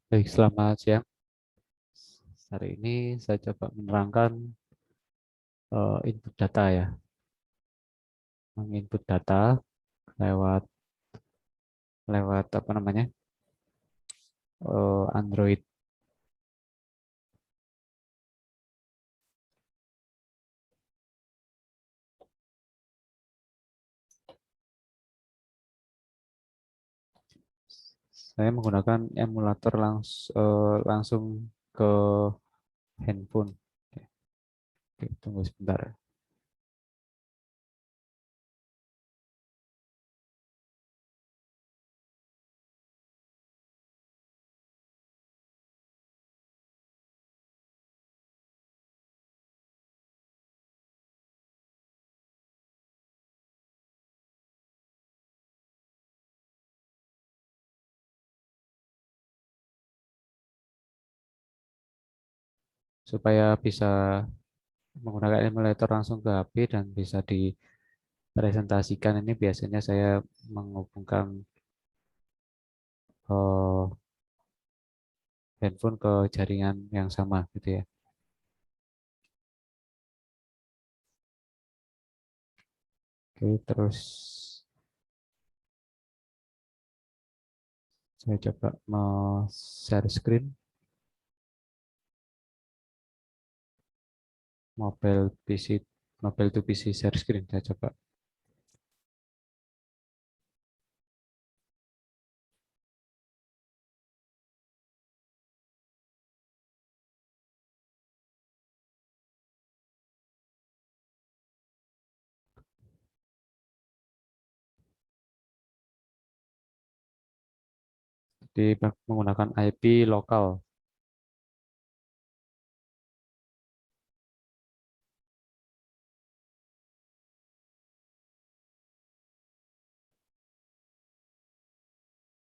Baik, selamat siang. Hari ini saya coba menerangkan input data ya, menginput data lewat lewat apa namanya Android. Saya menggunakan emulator langsung ke handphone. Oke, tunggu sebentar. Supaya bisa menggunakan emulator langsung ke HP dan bisa dipresentasikan, ini biasanya saya menghubungkan eh, handphone ke jaringan yang sama gitu ya. Oke, terus saya coba mau share screen. Mobile PC, mobile to PC share screen. Saya coba. Menggunakan IP lokal.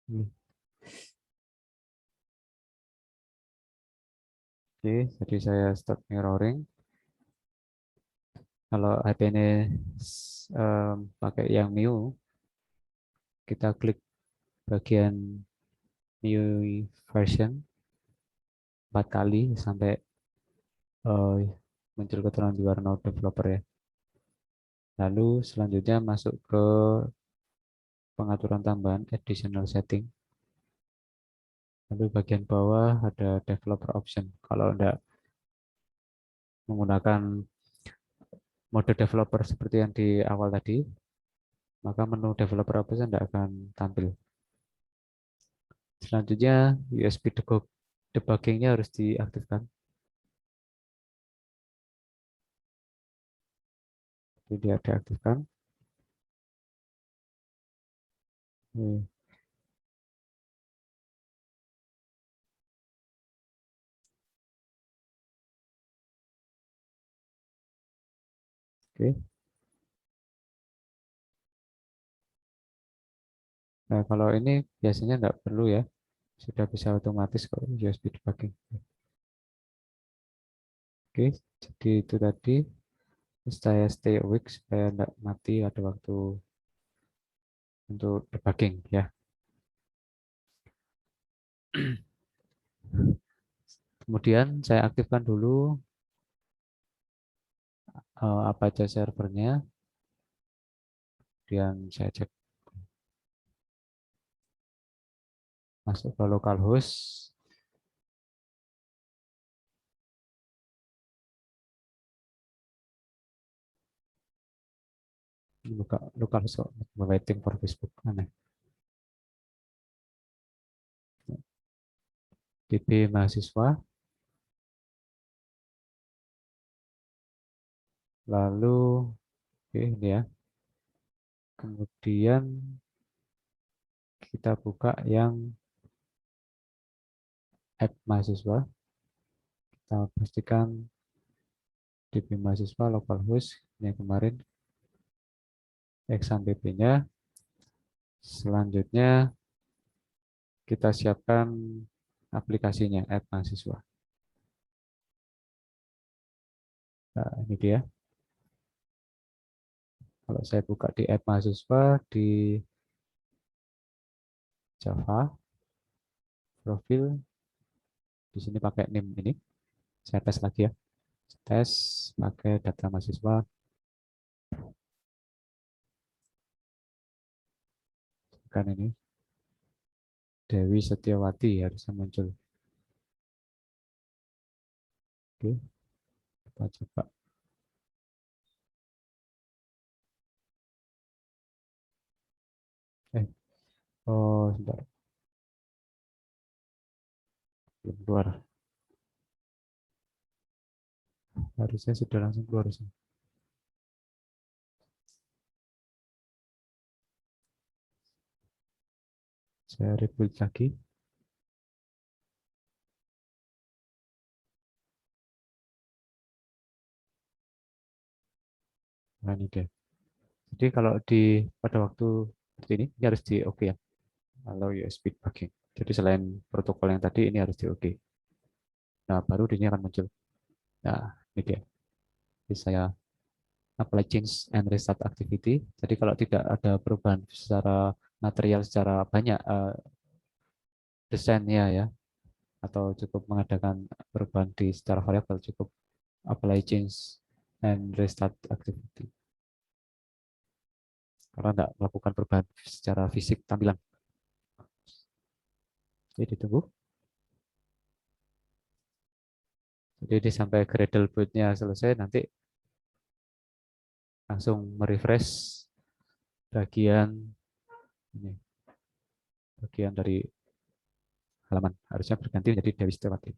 Hmm, Oke, jadi saya start mirroring. Kalau IP ini pakai yang MIUI, kita klik bagian MIUI version 4 kali sampai eh, muncul keterangan you are now developer ya. Lalu selanjutnya masuk ke pengaturan tambahan additional setting. Lalu bagian bawah ada developer option. Kalau tidak menggunakan mode developer seperti yang di awal tadi, maka menu developer option tidak akan tampil. Selanjutnya USB debuggingnya harus diaktifkan. Jadi dia diaktifkan. Oke. Nah, kalau ini biasanya nggak perlu ya, sudah bisa otomatis kok USB debugging. Oke, jadi itu tadi saya stay awake supaya nggak mati ada waktu untuk debugging ya. Kemudian saya aktifkan dulu apa aja servernya, kemudian saya cek masuk ke localhost, buka localhost kok waiting for Facebook aneh. DB mahasiswa, lalu oke ini ya. Kemudian kita buka yang app mahasiswa, kita pastikan DB mahasiswa localhost yang kemarin exam PP-nya. Selanjutnya kita siapkan aplikasinya app mahasiswa. Nah, ini dia. Kalau saya buka di app mahasiswa di Java, profil, Di sini pakai NIM ini. Saya tes lagi ya. Tes pakai data mahasiswa. Kan ini Dewi Setiawati harusnya muncul. Oke, kita coba. Oh, sebentar. Belum keluar. Harusnya sudah langsung keluar sih. Saya rebuild lagi. Nah, ini deh. Jadi kalau pada waktu seperti ini harus di oke ya. Kalau USB debugging. Jadi selain protokol yang tadi ini harus di oke. Nah, baru ini akan muncul. Nah, ini dia. Jadi saya apply change and restart activity. Jadi kalau tidak ada perubahan secara material secara banyak desainnya ya, atau cukup mengadakan perubahan di secara variabel, cukup apply change and restart activity. Karena tidak melakukan perubahan secara fisik tampilan. Jadi ditunggu. Jadi sampai Gradle bootnya selesai, nanti langsung merefresh bagian ini, bagian dari halaman. Harusnya berganti menjadi Dewi Setiawati.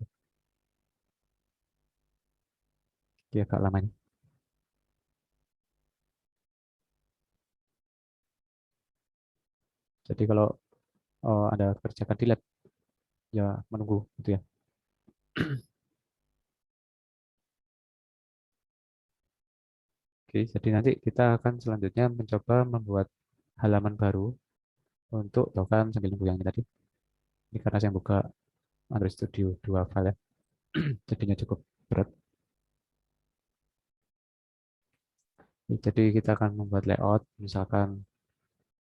Dia agak lamanya. Jadi kalau Anda kerjakan di lab, ya menunggu gitu ya. Oke, jadi nanti kita akan selanjutnya mencoba membuat halaman baru untuk token sambil nunggu yang ini tadi. Ini karena saya buka Android Studio 2 file ya, jadinya cukup berat. Jadi kita akan membuat layout, misalkan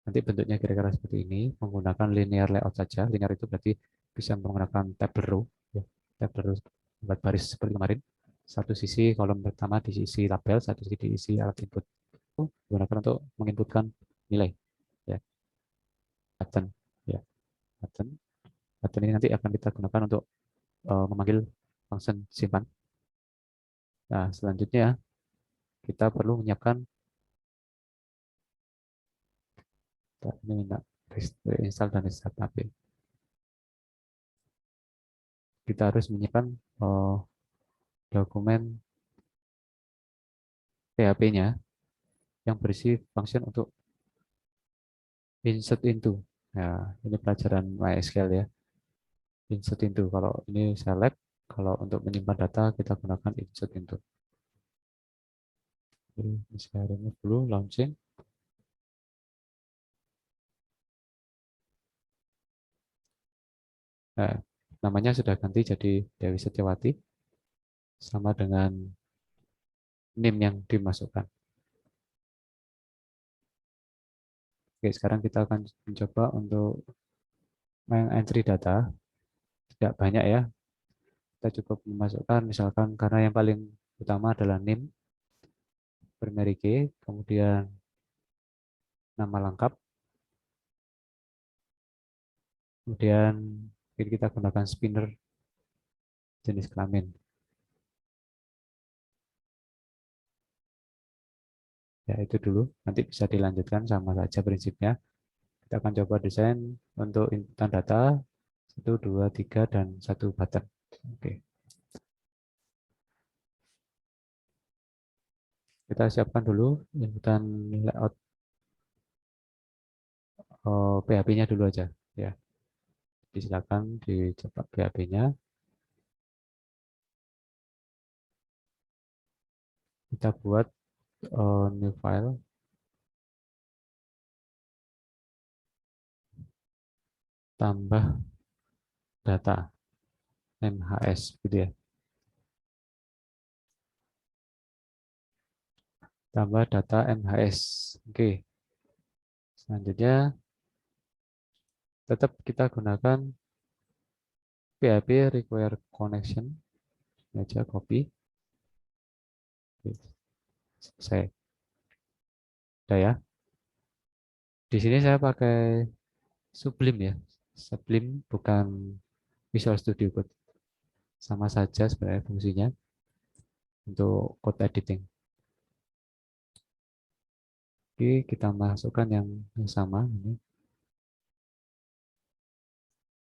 nanti bentuknya kira-kira seperti ini, menggunakan linear layout saja. Linear itu berarti bisa menggunakan table row, ya. Table row membuat baris seperti kemarin. Satu sisi kolom pertama diisi label, satu sisi diisi alat input. Gunakan untuk menginputkan nilai, ya, button, ya, button. Button ini nanti akan kita gunakan untuk memanggil function simpan. Nah, selanjutnya kita perlu menyiapkan ini minta install dan restart API. Kita harus menyimpan dokumen PHP-nya yang berisi function untuk insert into. Ya, ini pelajaran MySQL ya. Insert into. Kalau ini select, kalau untuk menyimpan data kita gunakan insert into. Ini saya remove dulu, launching. Nah, namanya sudah ganti jadi Dewi Setiawati sama dengan name yang dimasukkan. Oke, sekarang kita akan mencoba untuk entry data. Tidak banyak ya, kita cukup memasukkan misalkan karena yang paling utama adalah name, primary key, kemudian nama lengkap, kemudian kita gunakan spinner jenis kelamin. Ya, itu dulu. Nanti bisa dilanjutkan sama saja prinsipnya. Kita akan coba desain untuk inputan data 1, 2, 3, dan 1 button. Oke. Kita siapkan dulu inputan layout PHP-nya dulu aja. Ya, silakan dicetak PHP-nya. Kita buat new file, tambah data MHS gitu ya. Tambah data MHS. Oke. Selanjutnya tetap kita gunakan PHP require connection, aja copy, saya, udah ya. Di sini saya pakai Sublime ya, Sublime bukan Visual Studio Code, sama saja sebenarnya fungsinya untuk code editing. Oke, kita masukkan yang sama ini.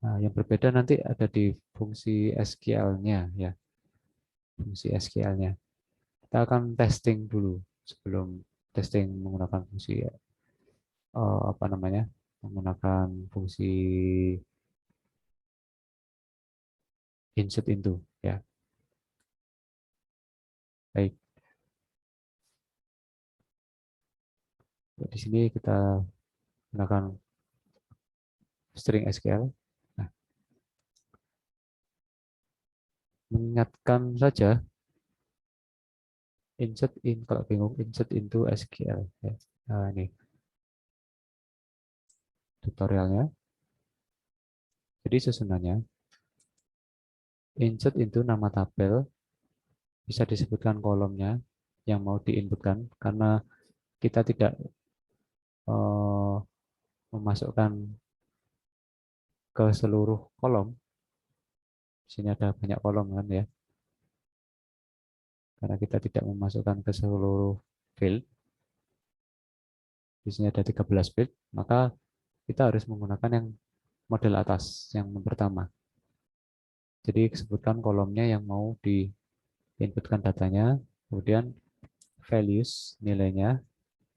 Nah, yang berbeda nanti ada di fungsi SQL-nya ya, fungsi SQL-nya. Kita akan testing dulu sebelum testing menggunakan fungsi apa namanya? Menggunakan fungsi insert into ya. Baik. Di sini kita gunakan string SQL. Nah, mengingatkan saja insert in, kalau bingung insert into SQL ya. Nah, ini tutorialnya. Jadi susunannya insert into nama tabel, bisa disebutkan kolomnya yang mau diinputkan karena kita tidak eh, memasukkan ke seluruh kolom. Di sini ada banyak kolom kan ya. Karena kita tidak memasukkan ke seluruh field. Di sini ada 13 field, maka kita harus menggunakan yang model atas, yang pertama. Jadi sebutkan kolomnya yang mau diinputkan datanya, kemudian values, nilainya,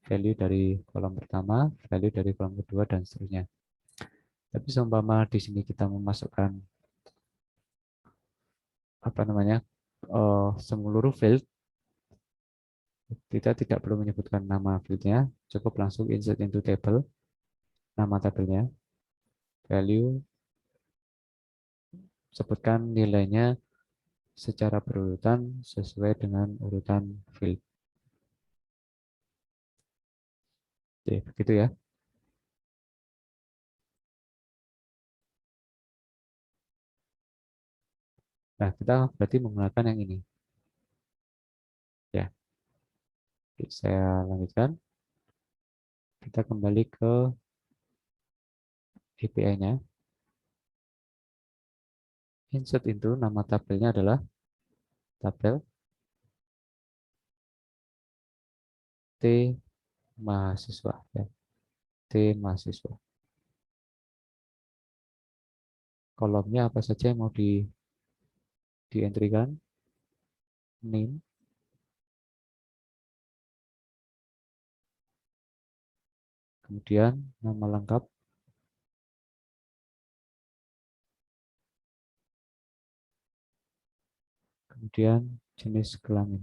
value dari kolom pertama, value dari kolom kedua, dan seterusnya. Tapi seumpama di sini kita memasukkan apa namanya seluruh field, kita tidak perlu menyebutkan nama fieldnya, cukup langsung insert into table, nama tabelnya, value, sebutkan nilainya secara berurutan sesuai dengan urutan field. Oke, begitu ya. Nah, kita berarti menggunakan yang ini. Ya, oke, saya lanjutkan. Kita kembali ke API-nya. Insert into nama tabelnya adalah tabel T mahasiswa. Ya, T mahasiswa. Kolomnya apa saja yang mau di-entrykan? Name, kemudian nama lengkap, kemudian jenis kelamin.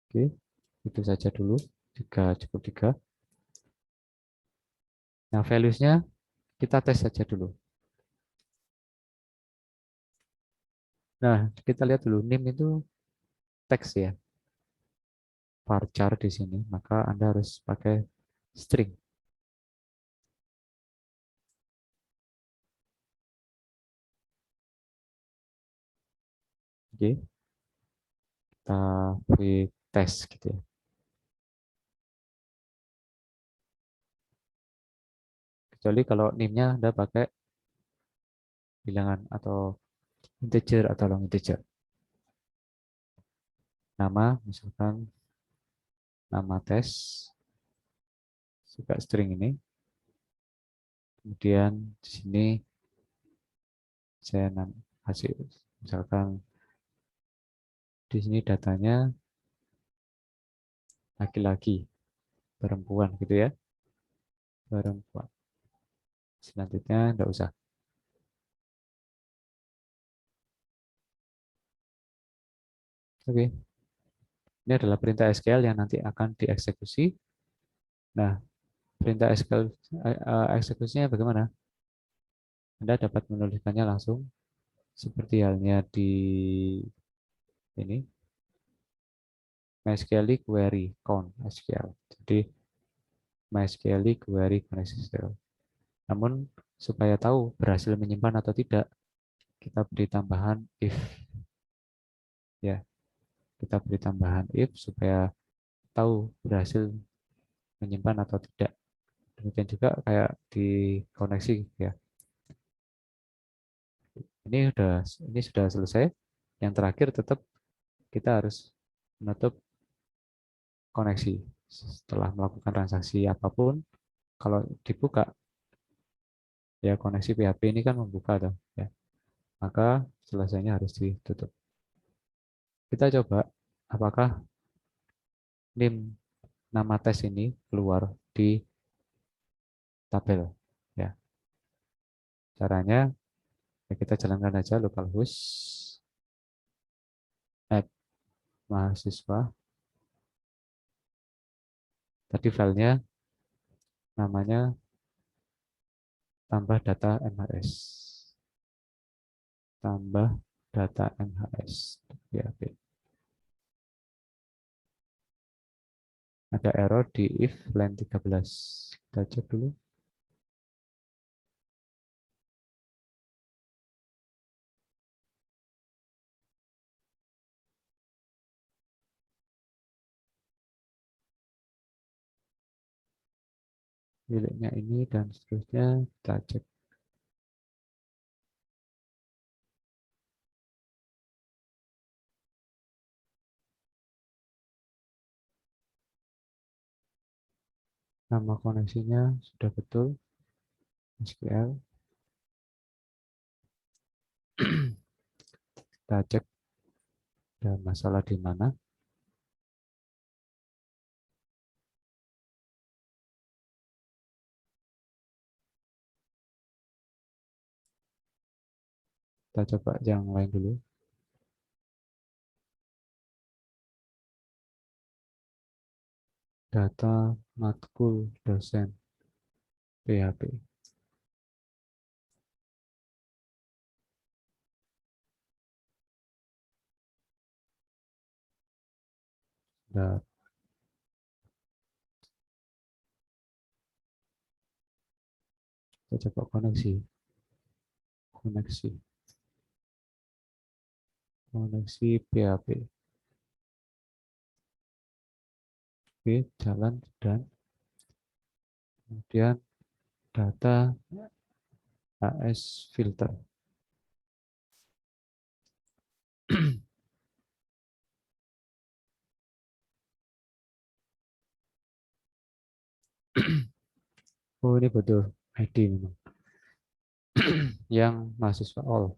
Oke, itu saja dulu. Cukup tiga. Nah, values-nya kita tes saja dulu. Nah, kita lihat dulu. Name itu teks ya, varchar di sini. Maka Anda harus pakai string. Oke, kita beri tes gitu ya. Kecuali kalau name-nya Anda pakai bilangan atau integer atau long integer. Nama, misalkan nama tes, juga string ini. Kemudian di sini saya hasil, misalkan di sini datanya laki-laki, perempuan gitu ya, perempuan. Selanjutnya enggak usah. Oke, ini adalah perintah SQL yang nanti akan dieksekusi. Nah, perintah SQL eksekusinya bagaimana? Anda dapat menuliskannya langsung seperti halnya di ini MySQL query count SQL. Jadi MySQL query koneksi stereo. Namun supaya tahu berhasil menyimpan atau tidak, kita beri tambahan if, ya. Kita beri tambahan if supaya tahu berhasil menyimpan atau tidak. Demikian juga kayak di koneksi, ya. Ini sudah selesai. Yang terakhir tetap kita harus menutup koneksi setelah melakukan transaksi apapun. Kalau dibuka, ya koneksi PHP ini kan membuka tuh, ya. Maka selesainya harus ditutup. Kita coba apakah NIM nama tes ini keluar di tabel, ya. Caranya ya kita jalankan aja localhost add mahasiswa. Tadi filenya namanya tambah data MHS. Tambah data MHS. PHP. Ada error di if line 13. Kita cek dulu. Miliknya ini dan seterusnya. Kita cek. Nama koneksinya sudah betul. SQL. Kita cek ada masalah di mana. Kita coba yang lain dulu. Data matkul dosen PHP. Nah, kita coba koneksi. Koneksi. Koneksi PHP. Oke, jalan dan kemudian data AS filter. Oh, ini betul ID memang. Yang mahasiswa all.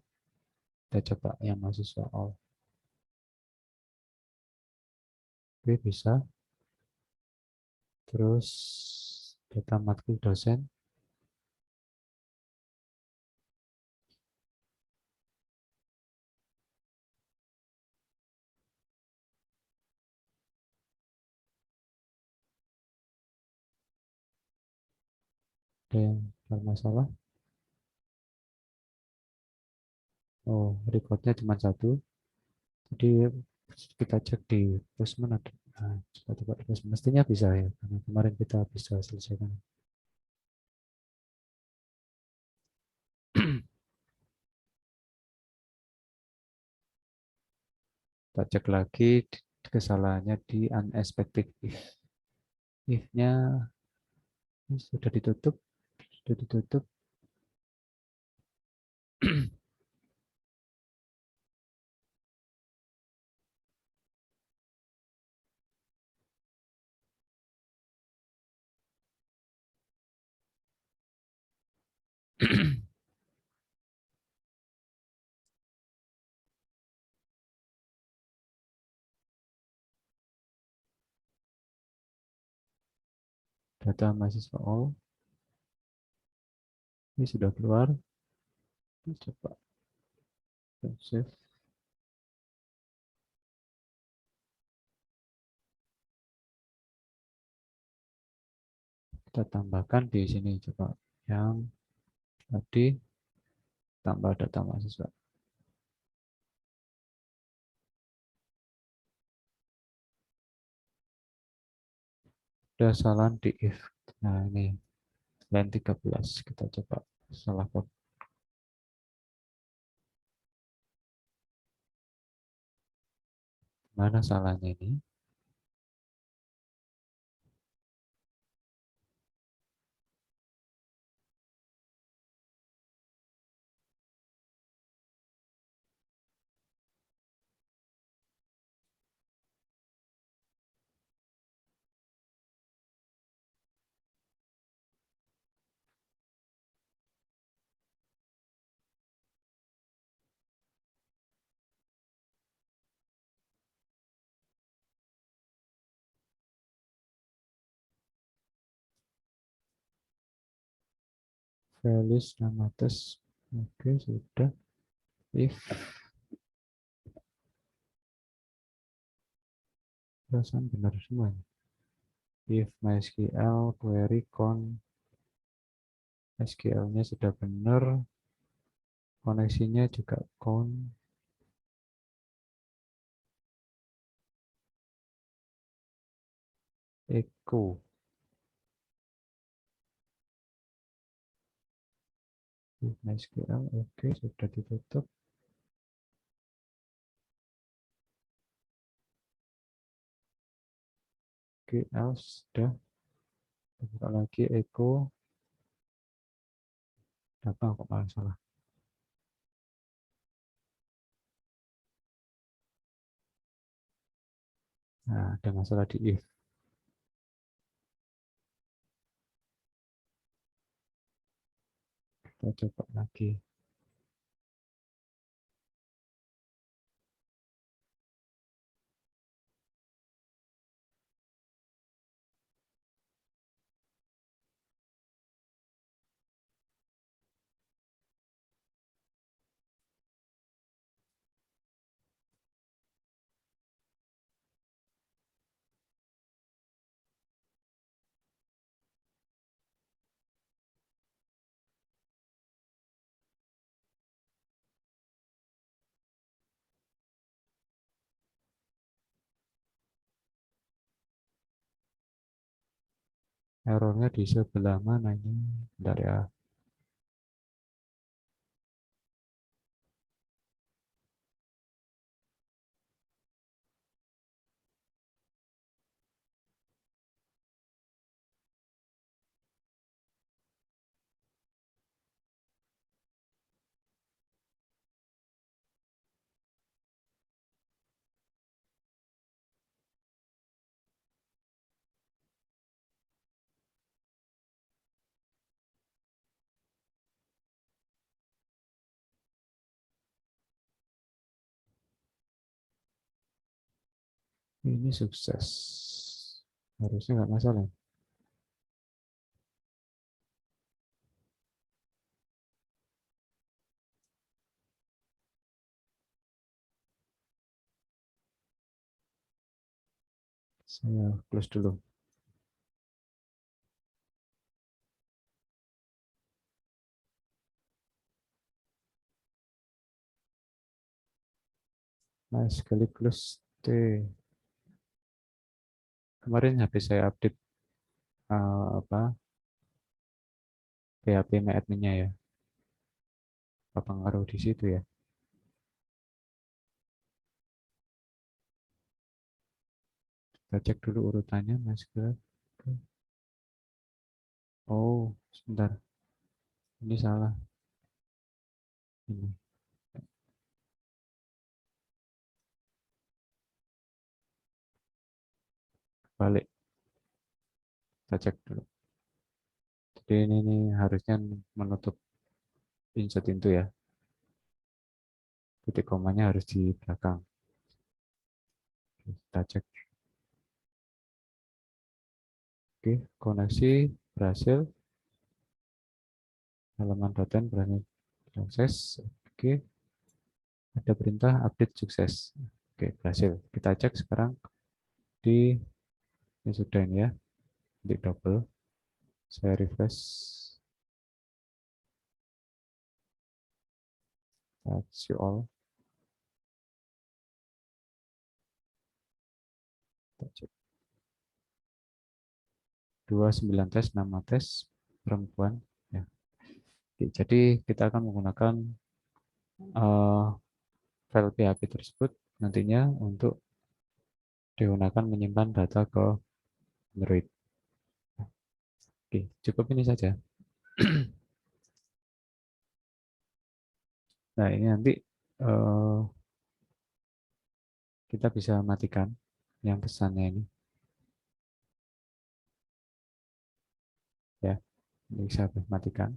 Kita coba yang mahasiswa all. Oke, bisa. Terus data matkul dosen. Ada yang bermasalah. Oh, recordnya cuma satu. Jadi kita cek di postman ada. Nah, coba di postman. Mestinya bisa ya, karena kemarin kita bisa selesaikan. Kita cek lagi kesalahannya di unexpected if. If-nya sudah ditutup, sudah ditutup. Data mahasiswa all ini sudah keluar. Coba save. Kita tambahkan di sini, coba yang tadi tambah data mahasiswa. Ada salah di if. Nah, ini line 13 kita coba salah code. Mana salahnya ini? Values nama tes. Oke, sudah. If perasaan benar semua. If MySQL query con SQL-nya sudah benar, koneksinya juga con echo. If MySQL oke, sudah ditutup. Oke, else sudah. Buka lagi echo. Apa kok malah salah? Nah, ada masalah di if. Kita coba lagi. Errornya di sebelah mana ini? Bentar ya. Ini sukses. Harusnya nggak masalah. Saya close dulu. Nah, sekali close T. Kemarin habis saya update apa PHP adminnya ya. Apa pengaruh di situ ya? Kita cek dulu urutannya, Mas. Oh, sebentar. Ini salah. Ini balik. Kita cek dulu. Jadi ini harusnya menutup insert itu ya. Titik komanya harus di belakang. Kita cek. Oke, koneksi berhasil. Halaman .n berhasil proses. Oke, ada perintah update sukses. Oke, berhasil. Kita cek sekarang di ini sudah ini ya. Di double. Saya refresh. See all. Kita cek. 29 tes, nama tes perempuan. Ya. Oke, jadi kita akan menggunakan eh, file PHP tersebut nantinya untuk digunakan menyimpan data ke Android. Oke, cukup ini saja. Nah, ini nanti eh, kita bisa matikan yang pesannya ini. Ya, bisa matikan.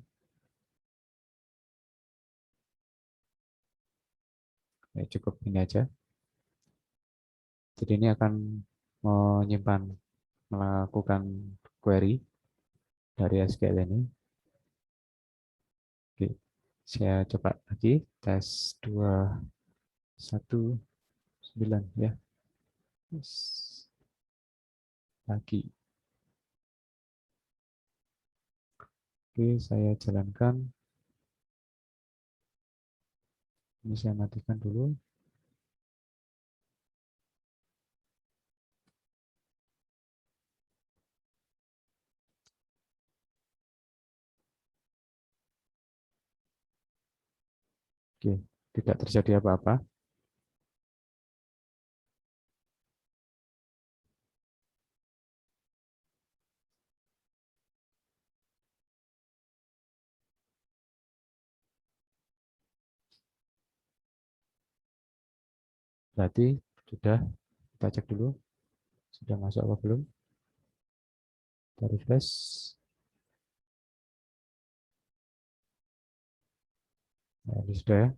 Ya, cukup ini aja. Jadi ini akan menyimpan, melakukan query dari SQL ini. Oke, saya coba lagi tes 219 ya. Tes lagi. Oke, saya jalankan. Ini saya matikan dulu. Oke, tidak terjadi apa-apa. Berarti sudah, kita cek dulu. Sudah masuk apa belum? Kita refresh. Nah, ini sudah ya.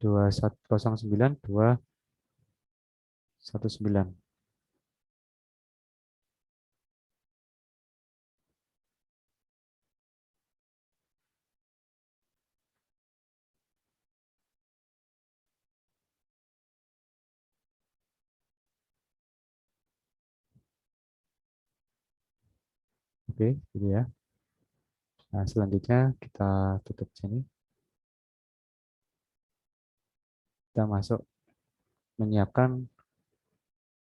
2109, 219. Oke, gitu ya. Nah, selanjutnya kita tutup sini. Kita masuk menyiapkan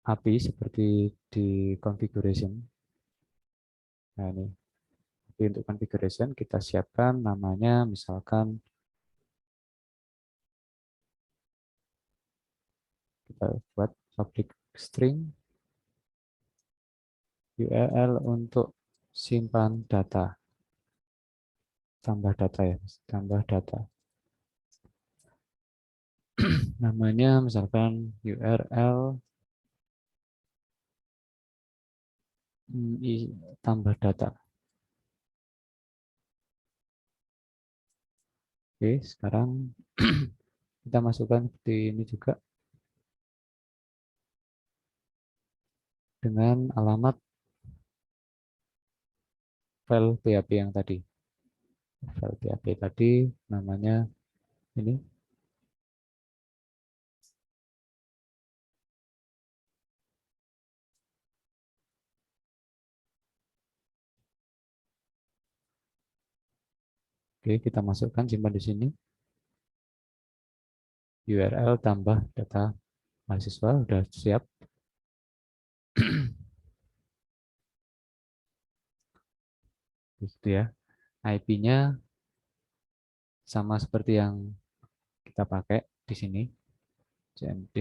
API seperti di configuration. Nah, ini API untuk configuration kita siapkan namanya misalkan kita buat public string URL untuk simpan data, tambah data ya, tambah data. Namanya misalkan URL tambah data. Oke, sekarang kita masukkan seperti ini juga dengan alamat file PHP yang tadi. File PHP tadi namanya ini. Oke, kita masukkan, simpan di sini. URL tambah data mahasiswa sudah siap. Gitu ya. IP-nya sama seperti yang kita pakai di sini. CMD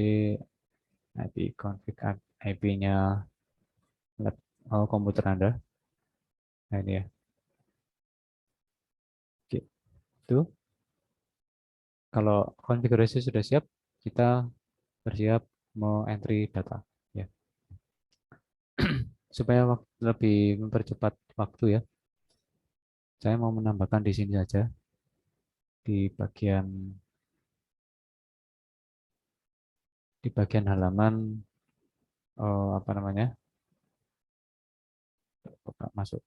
IP config IP-nya komputer Anda. Nah, ini ya. Oke. Itu kalau konfigurasi sudah siap, kita bersiap mau entry data ya. Supaya lebih mempercepat waktu ya. Saya mau menambahkan di sini saja di bagian halaman apa namanya? Masuk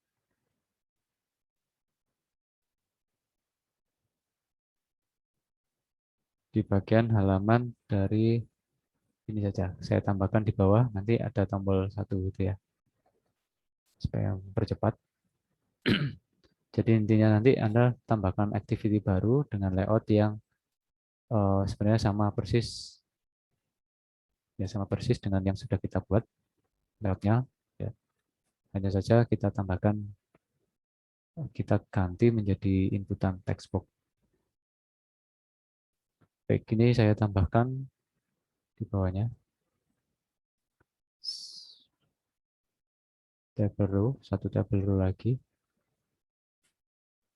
di bagian halaman dari ini saja. Saya tambahkan di bawah, nanti ada tombol satu gitu ya, supaya mempercepat. Jadi intinya nanti Anda tambahkan activity baru dengan layout yang sebenarnya sama persis dengan yang sudah kita buat layoutnya. Ya. Hanya saja kita tambahkan, kita ganti menjadi inputan text box. Baik, ini saya tambahkan di bawahnya table row, satu table row lagi,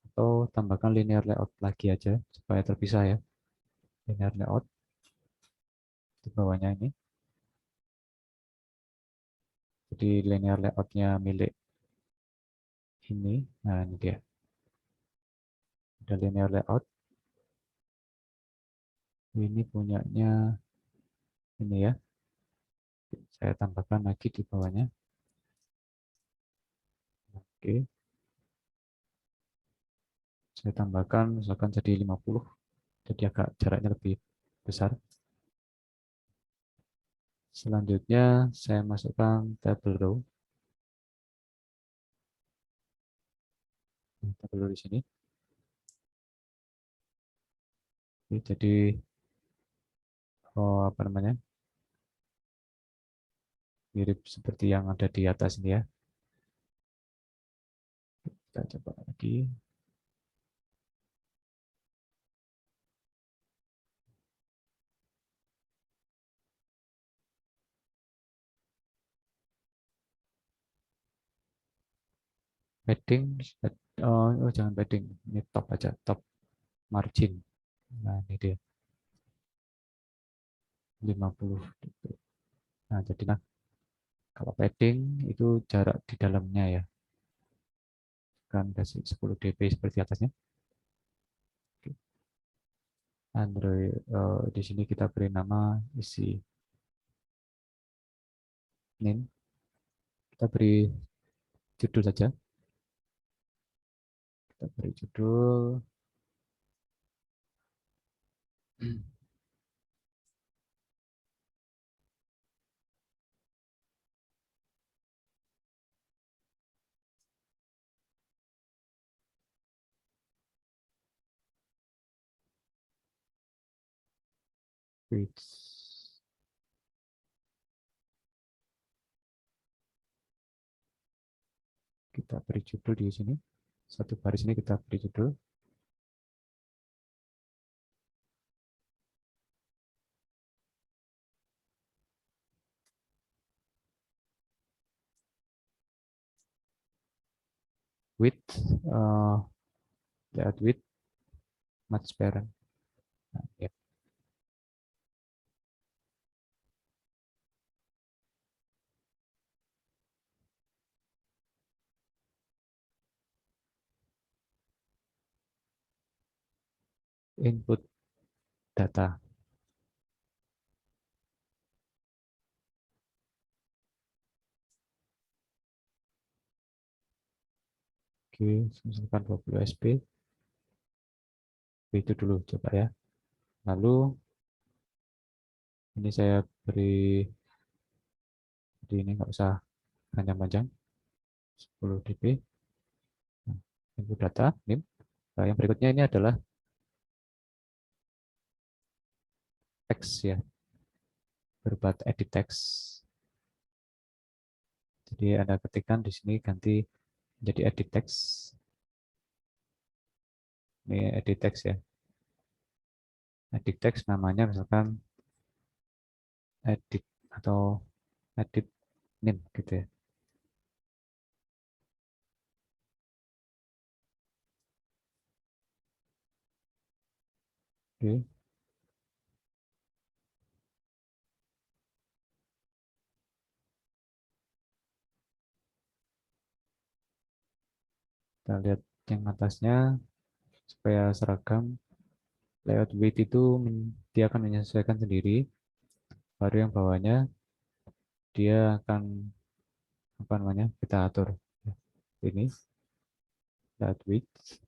atau tambahkan linear layout lagi aja supaya terpisah ya. Linear layout di bawahnya ini. Jadi linear layoutnya milik ini. Nah, ini dia. Ada linear layout. Ini punyanya ini ya. Saya tambahkan lagi di bawahnya. Oke. Saya tambahkan misalkan jadi 50. Jadi agak jaraknya lebih besar. Selanjutnya saya masukkan table row. Table row di sini. Oke, jadi apa namanya? Mirip seperti yang ada di atas ini ya. Kita coba lagi. Padding, oh jangan padding, ini top aja, top margin. Nah ini dia 50. Nah jadi kalau padding itu jarak di dalamnya ya, kan kasih 10 dp seperti atasnya. Android di sini kita beri nama isi name, kita beri judul saja, kita beri judul which, kita beri judul di sini, satu baris ini kita beri judul with layout with match parent. Nah, ya. Input data. Oke, misalkan 20 SP. Itu dulu coba ya. Lalu ini saya beri, jadi ini nggak usah panjang-panjang, 10 dp. Nah, input data name. Nah, yang berikutnya ini adalah teks ya, berbuat edit teks. Jadi Anda ketikkan di sini ganti jadi edit teks. Ini edit teks ya. Edit teks namanya misalkan edit atau edit name gitu ya. Oke, kita lihat yang atasnya supaya seragam. Layout width itu dia akan menyesuaikan sendiri. Baru yang bawahnya dia akan apa namanya, kita atur ini layout width.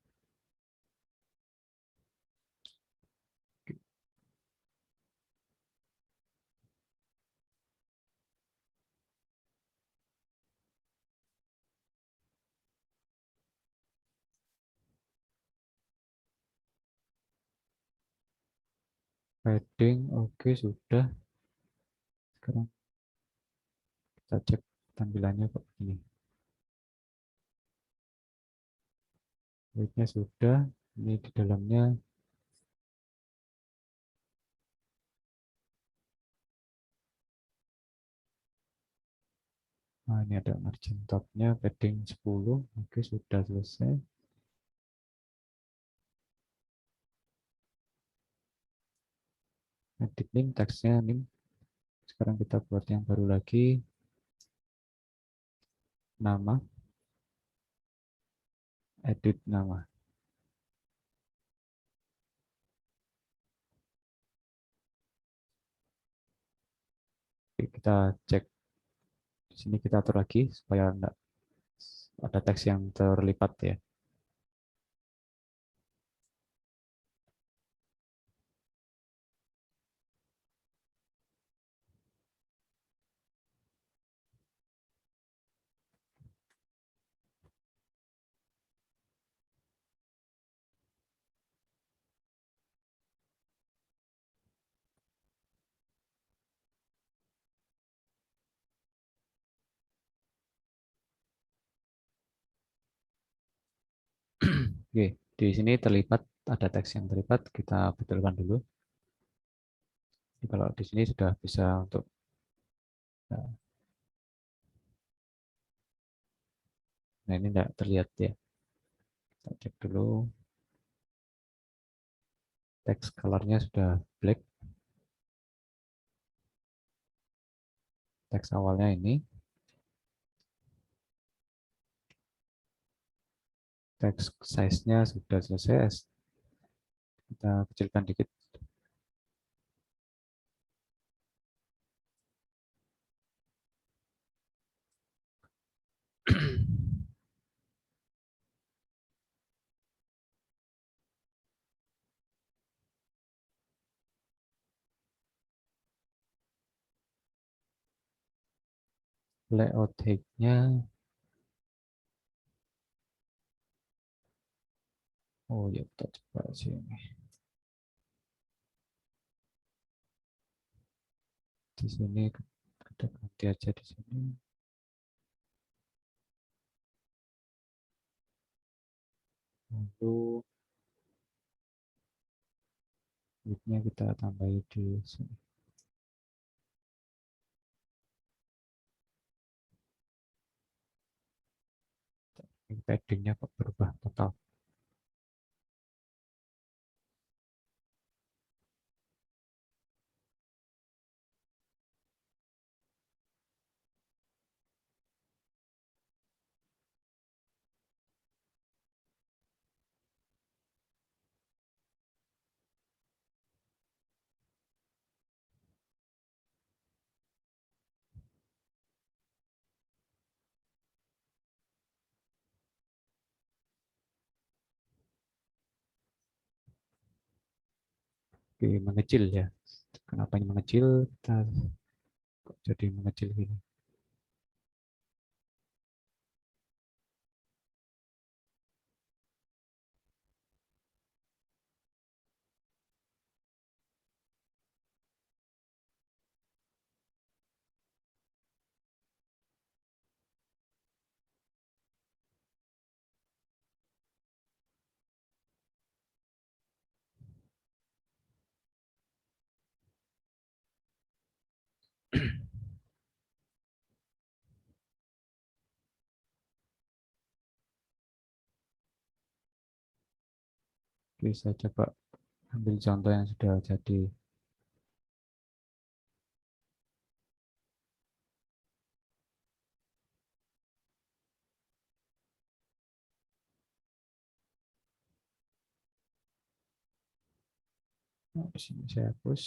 Padding oke sudah. Sekarang kita cek tampilannya kok begini. Width-nya sudah. Ini di dalamnya. Nah, ini ada margin top-nya, padding 10. Oke, sudah selesai. Edit name, teksnya name. Sekarang kita buat yang baru lagi. Nama. Edit nama. Oke, kita cek. Di sini kita atur lagi supaya enggak ada teks yang terlipat ya. Oke, di sini terlipat, ada teks yang terlipat, kita betulkan dulu. Jadi kalau di sini sudah bisa untuk nah ini tidak terlihat ya. Kita cek dulu. Teks colornya sudah black. Teks awalnya ini. Teks size-nya sudah selesai. Kita kecilkan dikit. Layout height-nya. Oh ya, kita coba sini. Di sini kita ganti aja di sini. Lalu width-nya kita tambahin di sini. Padding-nya kok berubah total. Oke, mengecil ya. Kenapa ini mengecil? Kita kok jadi mengecil gini. Oke, saya coba ambil contoh yang sudah jadi. Nah, di sini saya hapus.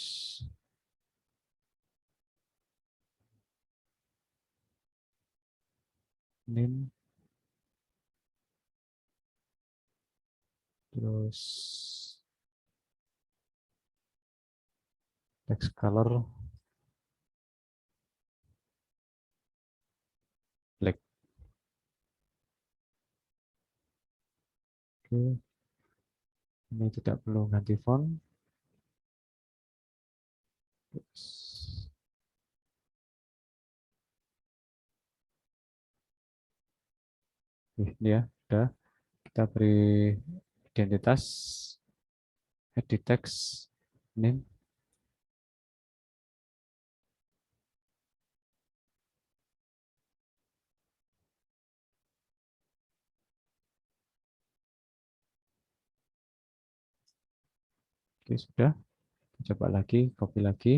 Name. Terus text color black. Oke, ini tidak perlu ganti font. Ini ya, udah. Kita beri identitas, edit text, name. Oke, sudah. Coba lagi, copy lagi,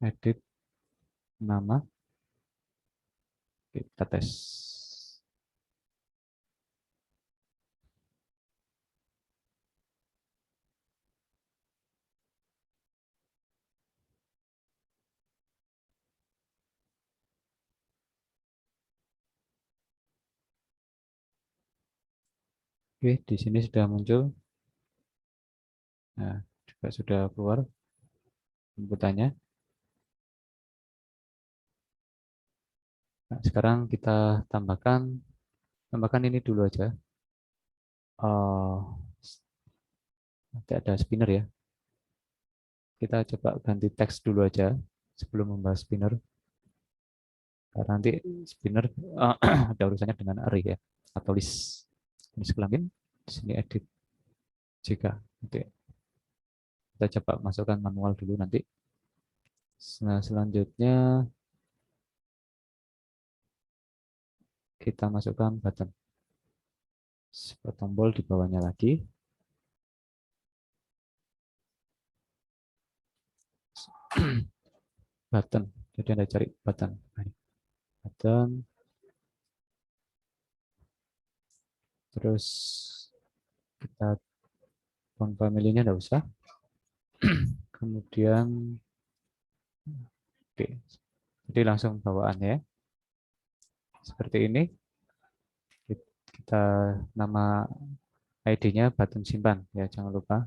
edit nama, kita tes. Oke, di sini sudah muncul. Nah, juga sudah keluar inputannya. Nah, sekarang kita tambahkan ini dulu aja. Oh, nanti ada spinner ya. Kita coba ganti teks dulu aja sebelum membahas spinner. Karena nanti spinner ada urusannya dengan array ya atau list. Ini kelamin, di sini edit jika. Nanti kita coba masukkan manual dulu nanti. Nah, selanjutnya kita masukkan button. Tombol di bawahnya lagi. Button. Jadi Anda cari button. Button. Terus kita font family-nya enggak usah. Kemudian oke. Jadi langsung bawaannya seperti ini. Kita nama ID-nya button simpan ya, jangan lupa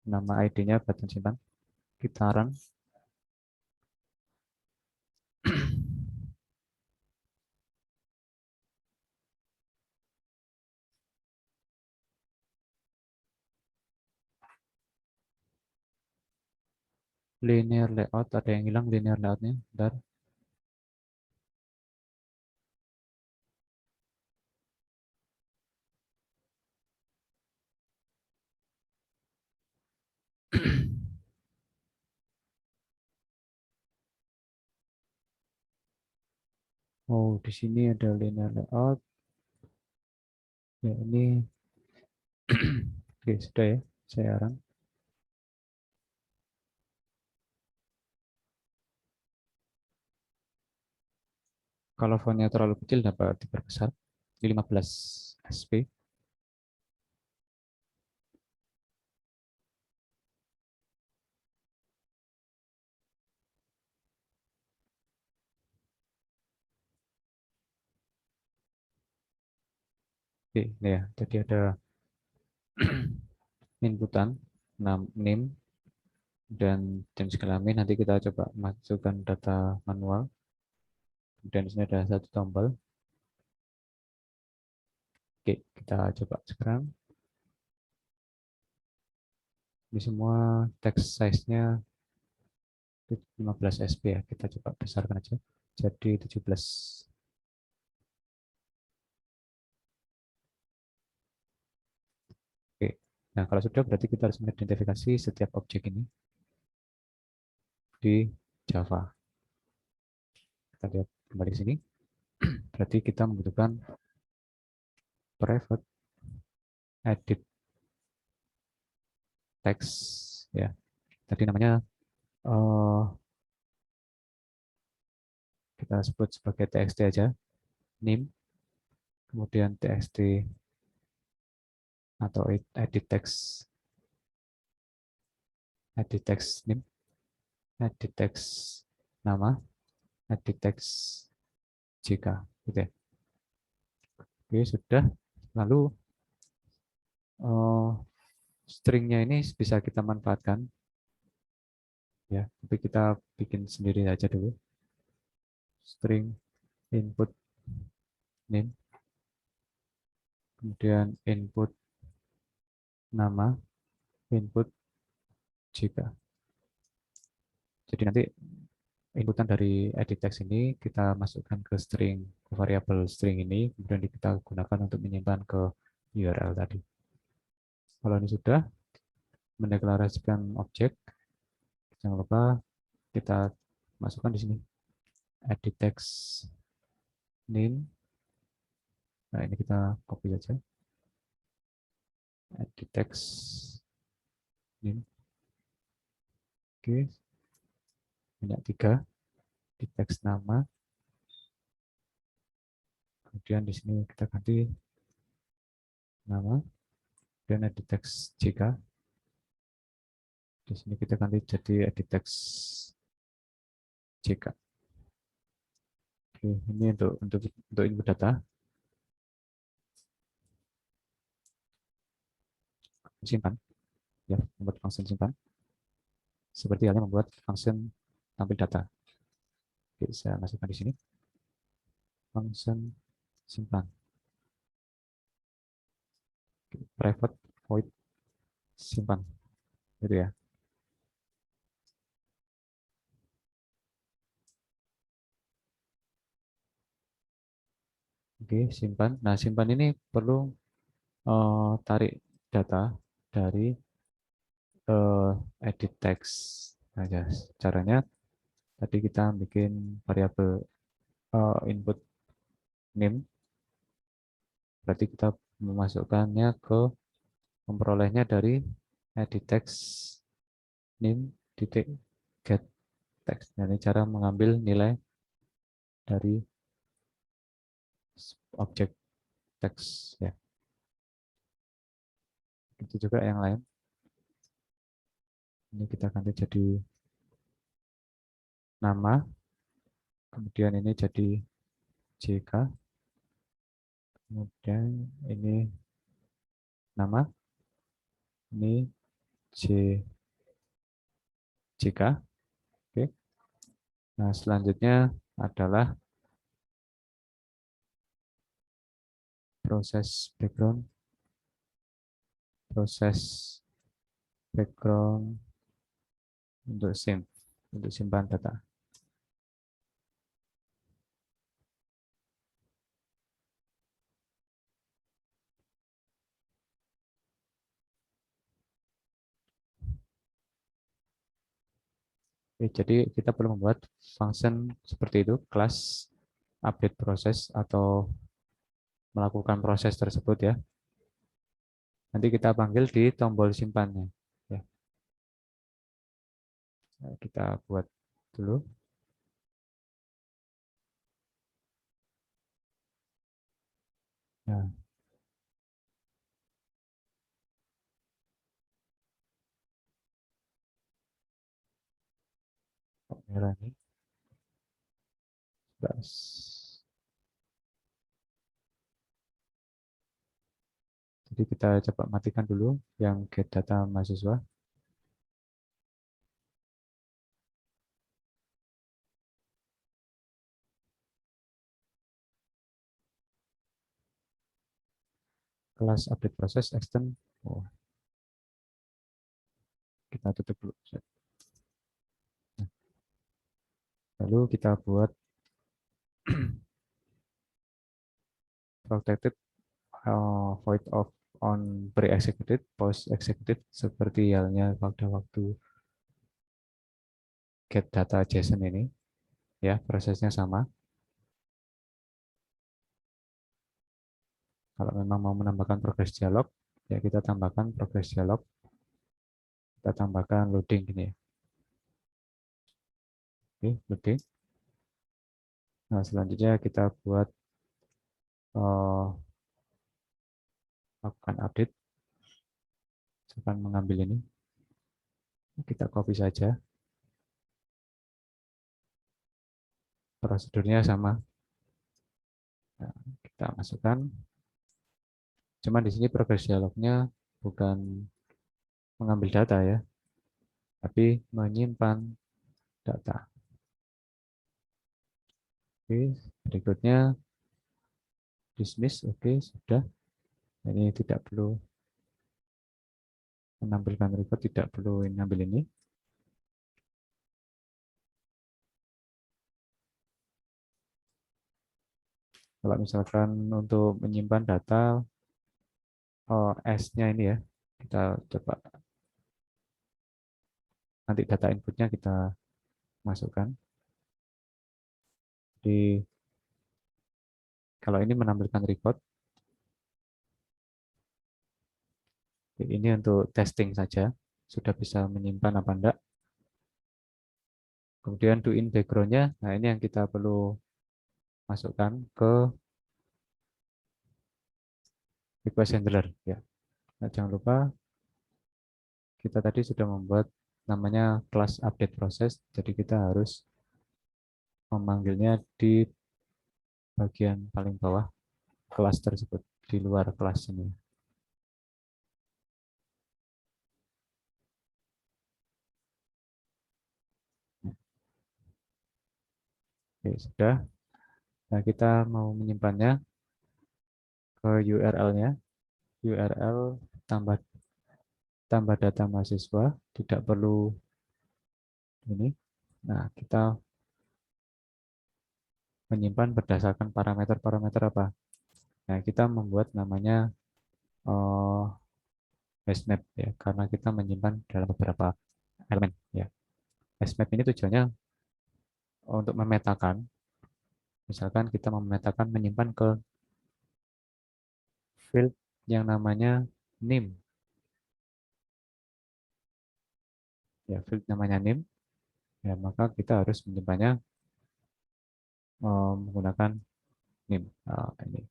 nama ID-nya button simpan. Kita run. Linear layout, ada yang hilang linear layoutnya. Bentar. Oh, di sini ada linear layout. Ya, ini oke, sudah ya. Saya run. Kalau fontnya terlalu kecil dapat diperbesar di 15 sp. Oke, ini ya. Jadi ada inputan name dan jenis kelamin. Nanti kita coba masukkan data manual. Dan di sini ada satu tombol. Oke, kita coba sekarang. Ini semua text size-nya 15 sp ya. Kita coba besarkan aja. Jadi 17. Oke. Nah, kalau sudah berarti kita harus mengidentifikasi setiap objek ini di Java. Kita lihat kembali ke sini. Berarti kita membutuhkan private edit text ya. Tadi namanya kita sebut sebagai txt aja, name, kemudian txt atau edit text name, edit text nama, edit text jika, gitu ya. Oke, sudah. Lalu stringnya ini bisa kita manfaatkan ya, tapi kita bikin sendiri aja dulu. String input name, kemudian input nama, input jika. Jadi nanti inputan dari edit text ini kita masukkan ke string, ke variabel string ini, kemudian kita gunakan untuk menyimpan ke URL tadi. Kalau ini sudah mendeklarasikan objek, jangan lupa kita masukkan di sini edit text name. Nah, ini kita copy saja. Edit text name. Oke, banyak 3 di teks nama. Kemudian di sini kita ganti nama dan edit text JK. Di sini kita ganti jadi edit text JK. Oke, ini untuk input data. Simpan, ya, membuat function simpan. Seperti halnya membuat function tampil data. Oke, saya masukkan di sini. Function simpan. Oke, private void simpan. Gitu ya. Oke, simpan. Nah, simpan ini perlu tarik data dari edit text. Nah, ya, caranya tadi kita bikin variabel input name, berarti kita memasukkannya ke memperolehnya dari edit text name titik get text. Nah, ini cara mengambil nilai dari objek teks ya. Itu juga yang lain. Ini kita ganti jadi nama, kemudian ini jadi JK, kemudian ini nama, ini JK. Oke. Nah, selanjutnya adalah proses background untuk simpan data. Oke, jadi kita perlu membuat function seperti itu, kelas update proses atau melakukan proses tersebut ya. Nanti kita panggil di tombol simpannya. Ya, kita buat dulu. Nah, merah ini. Jadi kita coba matikan dulu yang get data mahasiswa. Kelas update proses extend. Oh, kita tutup dulu. Nah, lalu kita buat protected void of on pre-executed, post-executed seperti halnya pada waktu get data JSON ini. Ya, prosesnya sama. Kalau memang mau menambahkan progress dialog, ya kita tambahkan progress dialog. Kita tambahkan loading gini ya. Oke, loading. Nah, selanjutnya kita buat lakukan update. Saya akan mengambil ini. Kita copy saja. Prosedurnya sama. Nah, kita masukkan. Cuma di sini progress dialognya bukan mengambil data ya, tapi menyimpan data. Oke, berikutnya dismiss. Oke, sudah. Ini tidak perlu menampilkan record, tidak perlu ambil ini. Kalau misalkan untuk menyimpan data S-nya ini ya, kita coba nanti data inputnya kita masukkan. Jadi kalau ini menampilkan record, ini untuk testing saja, sudah bisa menyimpan apa enggak. Kemudian do in background-nya, nah ini yang kita perlu masukkan ke request handler ya. Nah, jangan lupa kita tadi sudah membuat namanya class update process, jadi kita harus memanggilnya di bagian paling bawah kelas tersebut, di luar kelas ini. Oke, sudah. Nah, kita mau menyimpannya ke URL-nya. URL tambah tambah data mahasiswa, tidak perlu ini. Nah, kita menyimpan berdasarkan parameter-parameter apa? Nah, kita membuat namanya HashMap ya, karena kita menyimpan dalam beberapa elemen ya. HashMap ini tujuannya untuk memetakan, misalkan kita memetakan menyimpan ke field yang namanya name ya, field namanya name ya, maka kita harus menyimpannya menggunakan name. Nah, ini.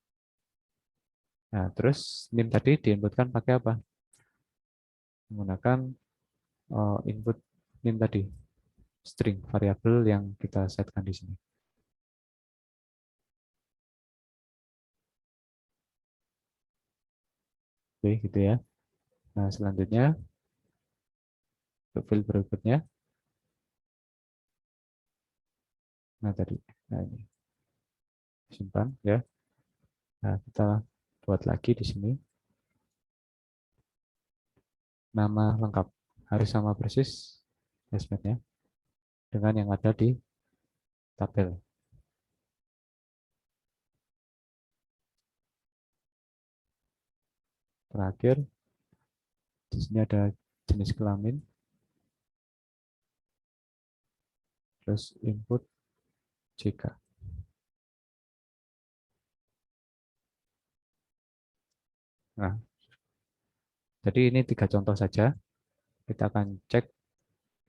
Nah, terus name tadi diinputkan pakai apa? Menggunakan input name tadi, string variabel yang kita setkan di sini. Oke, gitu ya. Nah, selanjutnya untuk field berikutnya, nah tadi, nah ini simpan ya. Nah, kita buat lagi di sini nama lengkap harus sama persis hashmapnya dengan yang ada di tabel. Terakhir di sini ada jenis kelamin, terus input JK. Nah, jadi ini 3 contoh saja. Kita akan cek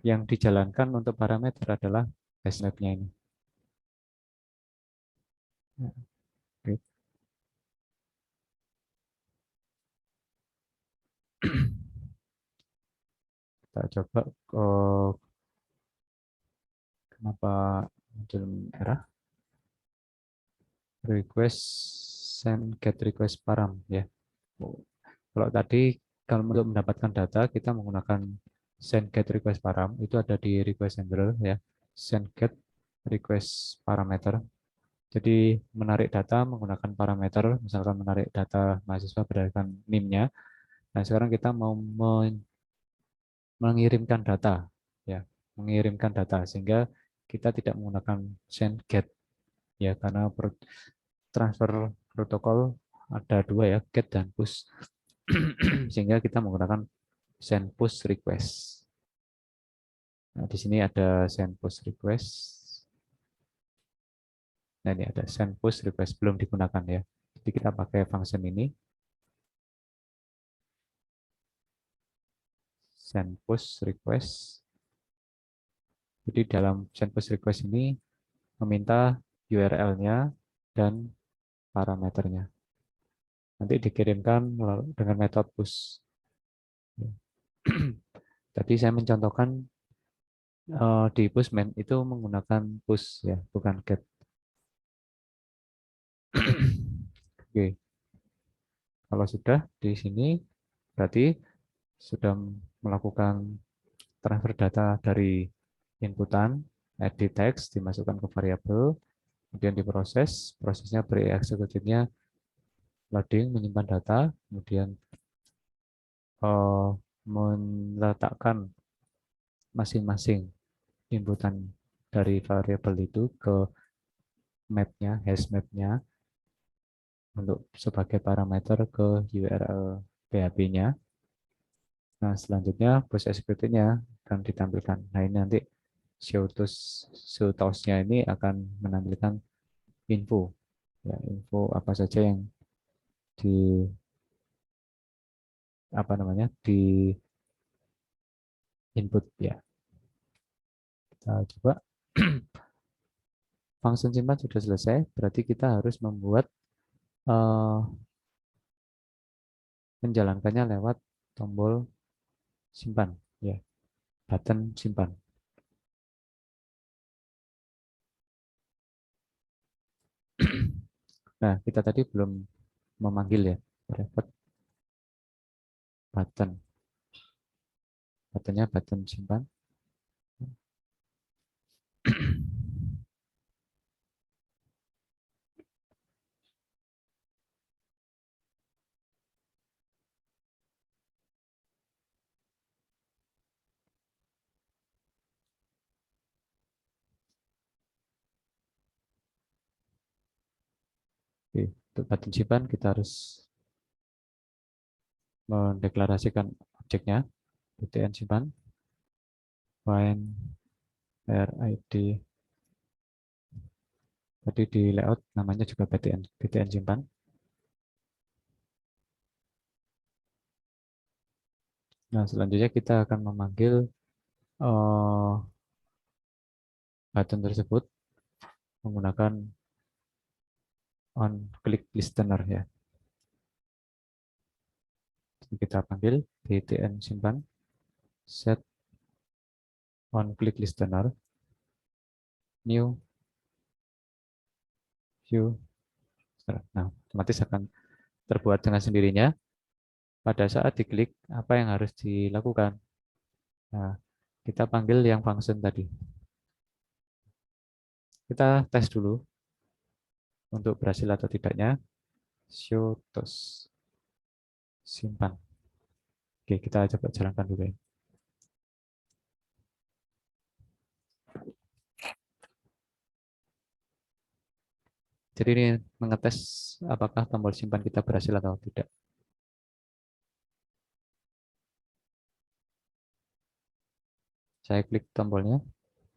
yang dijalankan untuk parameter adalah hashmap-nya ini. Nah, oke. Kita coba kenapa muncul merah, request send get request param ya. Kalau tadi kalau untuk mendapatkan data kita menggunakan send get request param, itu ada di request handler ya. Send get request parameter. Jadi menarik data menggunakan parameter, misalkan menarik data mahasiswa berdasarkan NIM-nya. Nah, sekarang kita mau mengirimkan data ya, mengirimkan data sehingga kita tidak menggunakan send get ya, karena transfer protokol ada dua ya, get dan push. Sehingga kita menggunakan send push request. Nah, di sini ada send push request. Nah, ini ada send push request belum digunakan ya. Jadi kita pakai function ini send push request. Jadi dalam send push request ini meminta URL-nya dan parameternya. Nanti dikirimkan dengan metode push. Tadi saya mencontohkan di pushman itu menggunakan push ya, bukan get. Oke, kalau sudah di sini berarti sudah melakukan transfer data dari inputan edit text dimasukkan ke variabel, kemudian diproses, prosesnya bereksekutifnya loading menyimpan data, kemudian meletakkan masing-masing inputan dari variabel itu ke mapnya, hash mapnya, untuk sebagai parameter ke URL PHP-nya. Nah, selanjutnya bus executive-nya akan ditampilkan. Nah, ini nanti showToS-nya ini akan menampilkan info, ya, info apa saja yang di apa namanya di input ya. Kita coba. Function simpan sudah selesai, berarti kita harus membuat menjalankannya lewat tombol simpan, ya, button simpan. Nah, kita tadi belum memanggil ya, private button, buttonnya button simpan. Oke, untuk button simpan kita harus mendeklarasikan objeknya, btn simpan, find rid, tadi di layout namanya juga btn simpan. Nah, selanjutnya kita akan memanggil button tersebut menggunakan on click listener ya. Jadi kita panggil btn simpan set on click listener new view. Nah, otomatis akan terbuat dengan sendirinya. Pada saat diklik, apa yang harus dilakukan? Nah, kita panggil yang function tadi. Kita tes dulu untuk berhasil atau tidaknya. Show tos simpan. Oke, kita coba jalankan dulu ya. Jadi ini mengetes apakah tombol simpan kita berhasil atau tidak. Saya klik tombolnya.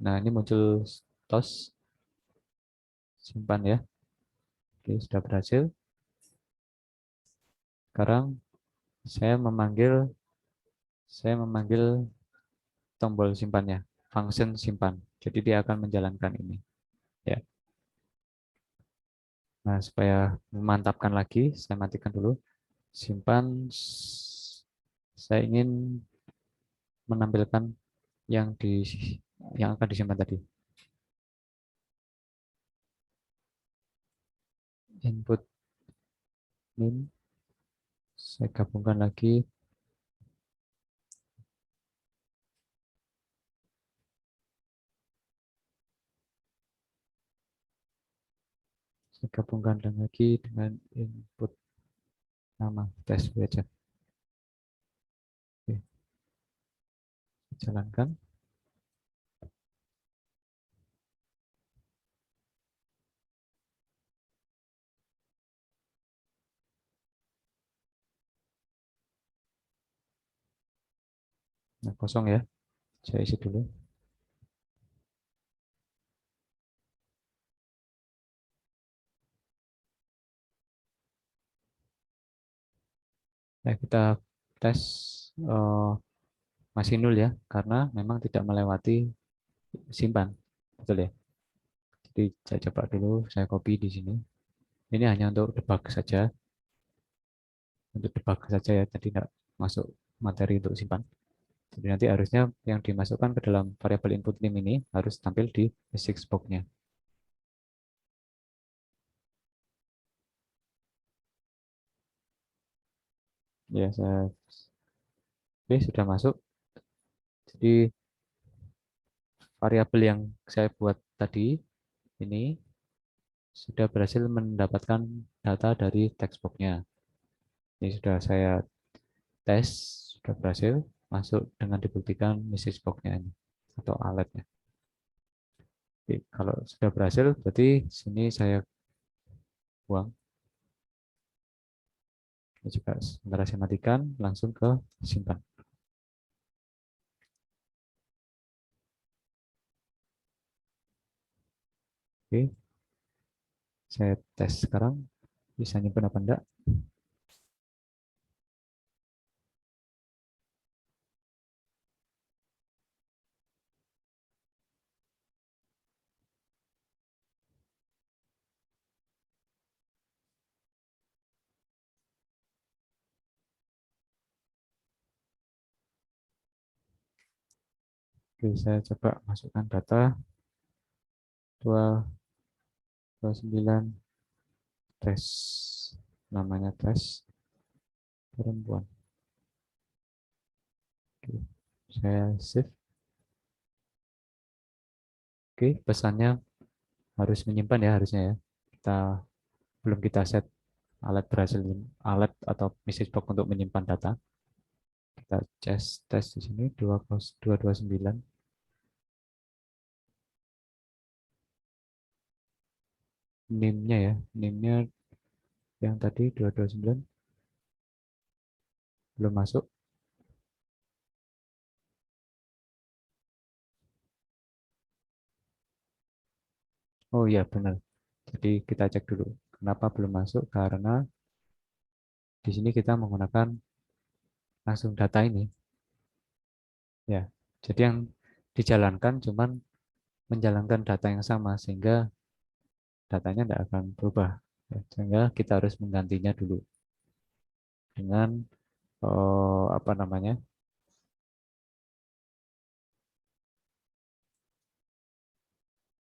Nah, ini muncul tos simpan ya. Oke, sudah berhasil. Sekarang saya memanggil tombol simpannya, function simpan. Jadi dia akan menjalankan ini. Ya. Nah, supaya memantapkan lagi, saya matikan dulu. Simpan. Saya ingin menampilkan yang yang akan disimpan tadi. Input min. Saya gabungkan lagi. Saya gabungkan lagi dengan input nama tes aja. Oke, jalankan. Nah, kosong ya. Saya isi dulu. Nah, kita tes masih nol ya, karena memang tidak melewati simpan. Betul ya. Jadi saya coba dulu, saya copy di sini. Ini hanya untuk debug saja. Untuk debug saja ya, tadi tidak masuk materi untuk simpan. Jadi nanti harusnya yang dimasukkan ke dalam variabel input name ini harus tampil di message box-nya. Ya, oke, sudah masuk. Jadi variabel yang saya buat tadi ini sudah berhasil mendapatkan data dari text box-nya. Ini sudah saya tes, sudah berhasil masuk dengan dibuktikan message box-nya ini atau alertnya. Oke, kalau sudah berhasil, berarti sini saya buang. Ini juga sebentar saya matikan, langsung ke simpan. Oke, saya tes sekarang bisa nyimpan apa enggak. Oke, saya coba masukkan data 229 tes, namanya tes perempuan. Oke, saya save. Oke, pesannya harus menyimpan ya, harusnya ya. Kita belum kita set alat berhasil, alat atau message box untuk menyimpan data. Kita tes di sini 229. NIM-nya ya, NIM-nya yang tadi 229 belum masuk. Oh iya benar. Jadi kita cek dulu. Kenapa belum masuk? Karena di sini kita menggunakan langsung data ini ya. Jadi yang dijalankan cuman menjalankan data yang sama sehingga datanya tidak akan berubah. Ya, sehingga kita harus menggantinya dulu dengan apa namanya?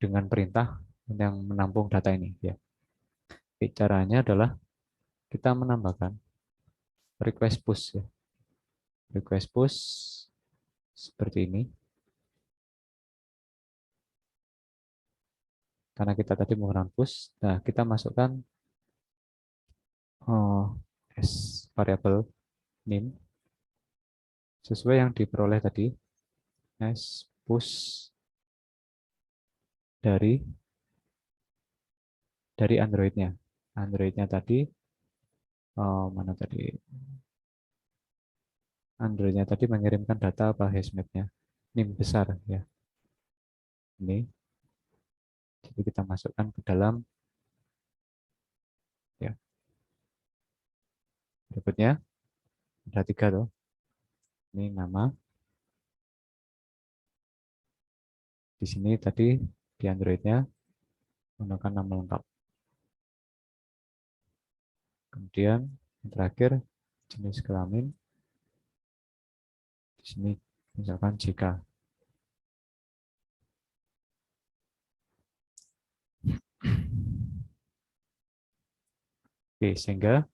Dengan perintah yang menampung data ini ya. Oke, caranya adalah kita menambahkan request push ya. Request push seperti ini. Karena kita tadi menggunakan push, nah kita masukkan s variabel name sesuai yang diperoleh tadi, s push dari Android-nya. Android-nya tadi mana tadi? Android-nya tadi mengirimkan data apa hashmap-nya? Nim besar ya. Ini. Jadi kita masukkan ke dalam ya. Berikutnya ada 3 tuh. Ini nama. Di sini tadi di Android-nya menggunakan nama lengkap. Kemudian yang terakhir jenis kelamin. Di sini misalkan JK. Oke, sehingga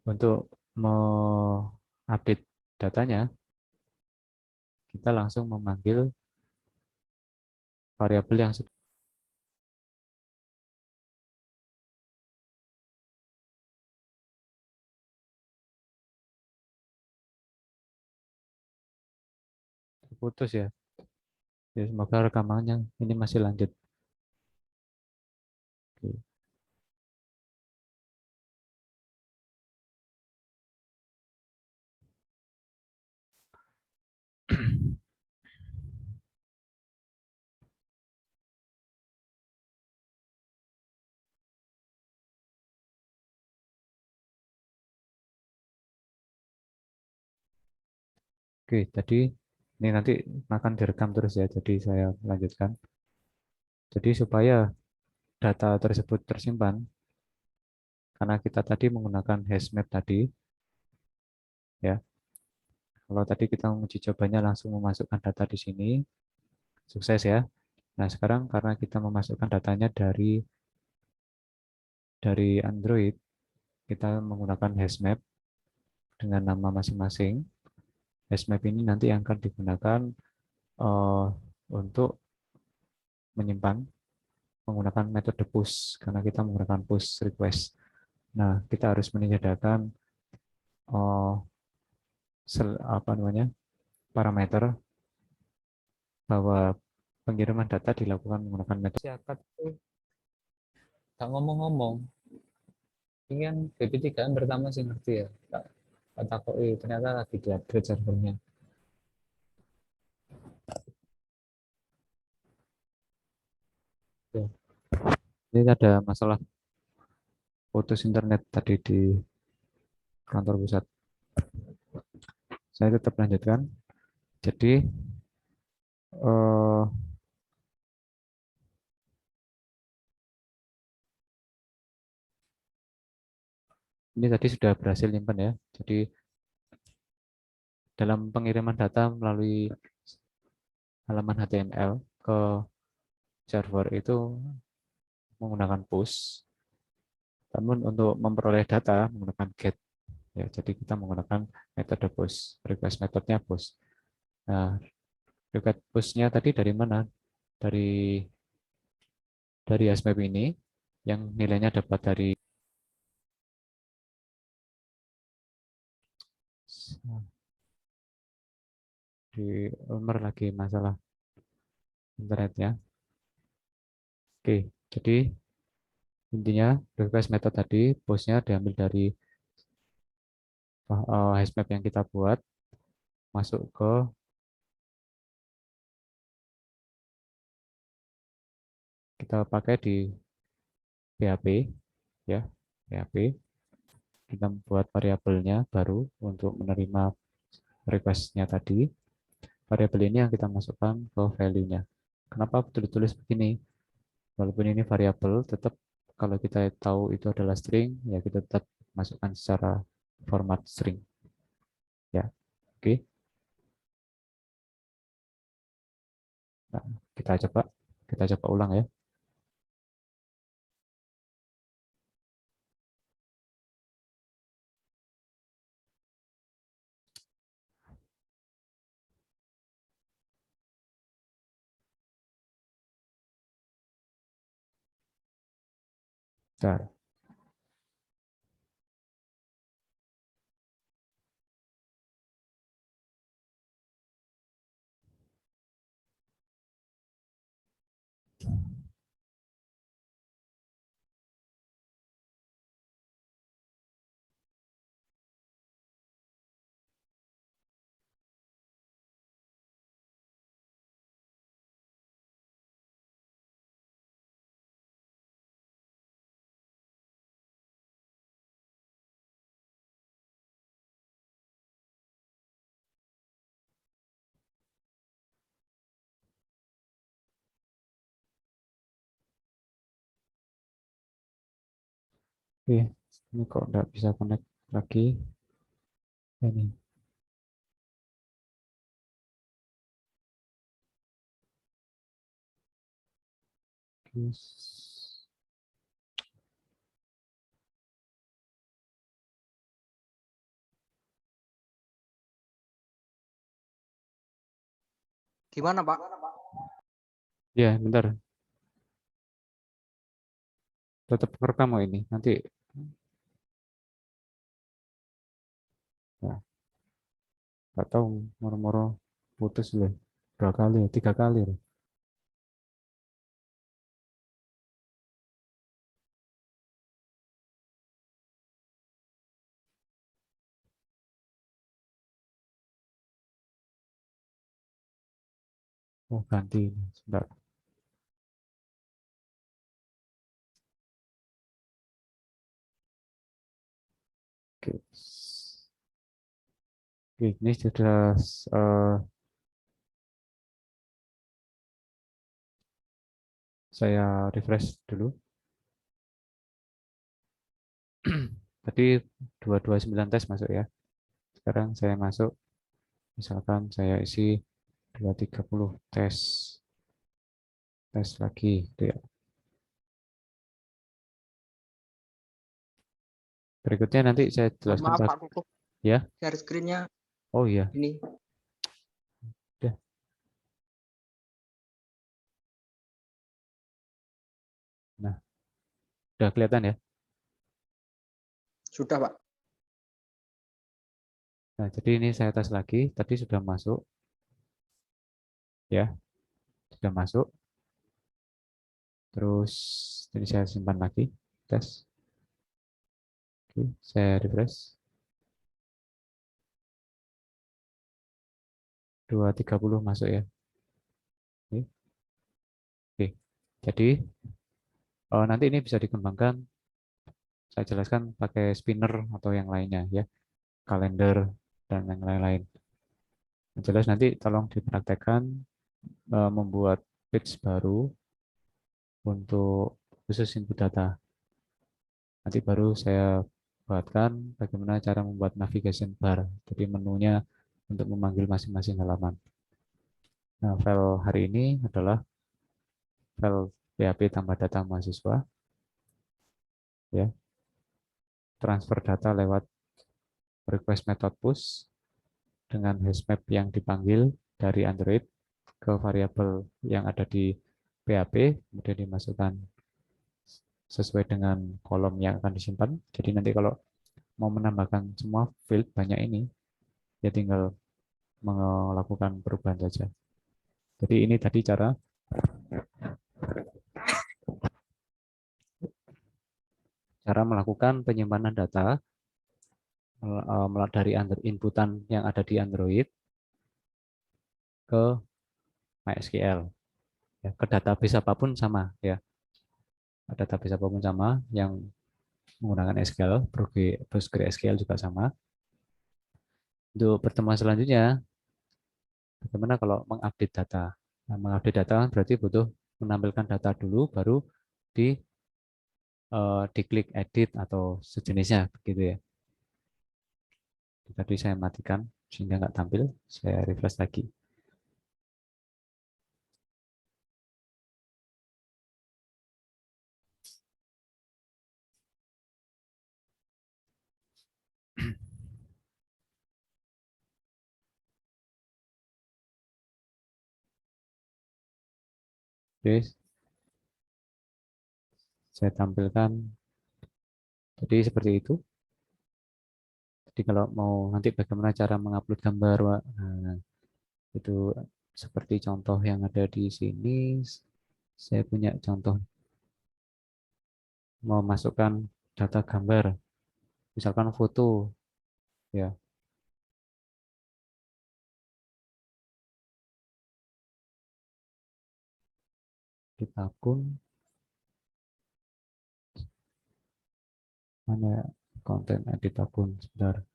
untuk mengupdate datanya, kita langsung memanggil variabel yang putus ya. Ya, semoga rekamannya ini masih lanjut. Oke. Oke, tadi ini nanti akan direkam terus ya. Jadi saya lanjutkan. Jadi supaya data tersebut tersimpan, karena kita tadi menggunakan hashmap tadi, ya. Kalau tadi kita menguji cobanya langsung memasukkan data di sini, sukses ya. Nah, sekarang karena kita memasukkan datanya dari Android, kita menggunakan hashmap dengan nama masing-masing. Hashmap ini nanti akan digunakan uh, untuk menyimpan menggunakan metode push karena kita menggunakan push request. Nah, kita harus menyediakan uh, apa namanya parameter bahwa pengiriman data dilakukan menggunakan metode. Siakat tuh nggak ngomong-ngomong. Ini kan VP3 kan pertama sih ngerti ya. Kata kok ternyata lagi di-upgrade servernya. Ya. Ini ada masalah putus internet tadi di kantor pusat. Saya tetap lanjutkan. Jadi eh, ini tadi sudah berhasil nyimpan ya. Jadi dalam pengiriman data melalui halaman HTML ke server itu menggunakan push. Namun untuk memperoleh data menggunakan get. Ya, jadi kita menggunakan metode push. Request metodenya push. Nah, request push-nya tadi dari mana? Dari Asmap ini yang nilainya dapat dari di Ulmer lagi masalah internetnya. Oke, jadi intinya request method tadi push-nya diambil dari hashmap yang kita buat masuk ke kita pakai di PHP ya PHP kita buat variabelnya baru untuk menerima request-nya tadi. Variabel ini yang kita masukkan ke value-nya. Kenapa ditulis begini? Walaupun ini variabel, tetap kalau kita tahu itu adalah string, ya kita tetap masukkan secara format string. Ya, oke. Nah, kita coba ulang ya. Bentar. Oke, ini kok nggak bisa connect lagi. Ini. Gimana, Pak? Ya, bentar. Tetap rekam mau ini. Nanti ya, nggak tahu moro-moro putus loh. 2 kali, 3 kali loh. Oh, ganti ini. Sebentar. Oke. Oke, ini sudah eh, saya refresh dulu. Tadi 229 tes masuk ya. Sekarang saya masuk, misalkan saya isi 230 tes. Tes lagi. Gitu ya. Berikutnya nanti saya jelaskan Maaf, Pak Kuku. ya. Share screen-nya Oh iya, ini. udah. Nah, udah kelihatan ya. Sudah, Pak. Nah, jadi ini saya tes lagi. Tadi sudah masuk ya, sudah masuk. Terus jadi saya simpan lagi tes. Oke, saya refresh. 230 masuk ya. Oke. Oke. Jadi nanti ini bisa dikembangkan. Saya jelaskan pakai spinner atau yang lainnya ya, kalender dan yang lain-lain. Yang jelas nanti tolong dipraktekkan membuat page baru untuk khusus input data. Nanti baru saya buatkan bagaimana cara membuat navigation bar, jadi menunya untuk memanggil masing-masing halaman. Nah, file hari ini adalah file PHP tambah data mahasiswa, ya, transfer data lewat request method push dengan hashmap yang dipanggil dari Android ke variabel yang ada di PHP, kemudian dimasukkan sesuai dengan kolom yang akan disimpan. Jadi nanti kalau mau menambahkan semua field banyak ini, ya tinggal melakukan perubahan saja. Jadi ini tadi cara melakukan penyimpanan data dari inputan yang ada di Android ke MySQL. Ya, ke database apapun sama ya. Database apapun sama yang menggunakan SQL, PostgreSQL juga sama. Untuk pertemuan selanjutnya, bagaimana kalau mengupdate data? Nah, mengupdate data berarti butuh menampilkan data dulu, baru di diklik edit atau sejenisnya begitu ya. Tadi saya matikan sehingga nggak tampil, saya refresh lagi. Oke, saya tampilkan. Jadi seperti itu. Jadi kalau mau nanti bagaimana cara mengupload gambar, nah, itu seperti contoh yang ada di sini. Saya punya contoh mau masukkan data gambar, misalkan foto, ya. Di akun mana konten edit akun sebentar.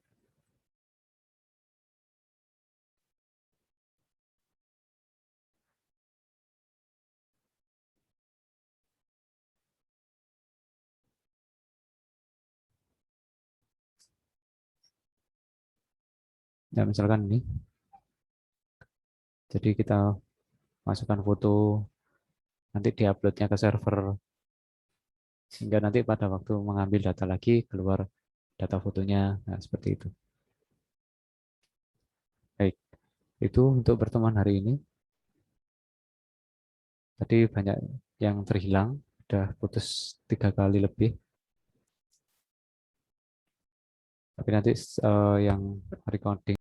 Ya, misalkan ini. Jadi kita masukkan foto, nanti diuploadnya ke server, sehingga nanti pada waktu mengambil data lagi keluar data fotonya. Nah, seperti itu. Baik, itu untuk pertemuan hari ini. Tadi banyak yang terhilang, udah putus 3 kali lebih. Tapi nanti yang recording